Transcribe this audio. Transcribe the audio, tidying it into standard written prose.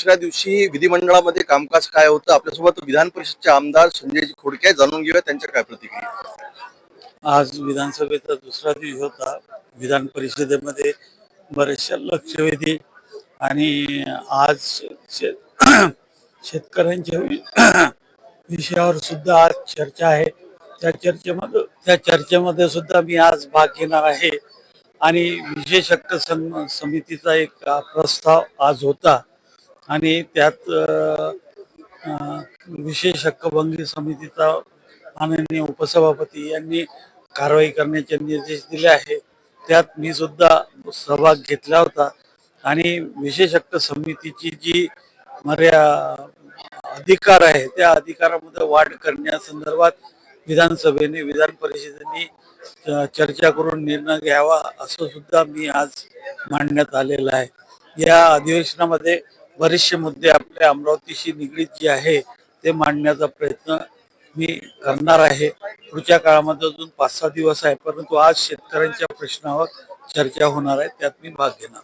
दुसऱ्या दिवशी विधिमंडळामध्ये कामकाज काय होतं, आपल्यासोबत विधान परिषदचे आमदार संजयजी खोडके जाणून घेऊया त्यांच्या काय प्रतिक्रिया। आज विधानसभेचा दुसरा दिवस होता। विधान परिषदेमध्ये बरेचशा लक्षवेधी आणि आज शेतकऱ्यांच्या विषयावर सुद्धा आज चर्चा आहे। त्या चर्चेमध्ये सुद्धा मी आज भाग घेणार आहे आणि विशेष हक्क समितीचा एक प्रस्ताव आज होता आणि त्यात विशेष हक्कभंगी समितीचा माननीय उपसभापती यांनी कारवाई करण्याचे निर्देश दिले आहे। त्यात मी सुद्धा सहभाग घेतला होता आणि विशेष हक्क समितीची जी अधिकार आहे त्या अधिकारामध्ये वाढ करण्यासंदर्भात विधानसभेने विधान परिषदेने चर्चा करून निर्णय घ्यावा असं सुद्धा मी आज मांडण्यात आलेलं आहे। या अधिवेशनामध्ये बरेचसे मुद्दे आपल्या अमरावतीशी निगडीत जे आहे ते मांडण्याचा प्रयत्न मी करणार आहे। पुढच्या काळामध्ये अजून 5-6 दिवस आहे, परंतु आज शेतकऱ्यांच्या प्रश्नावर चर्चा होणार आहे, त्यात मी भाग घेणार।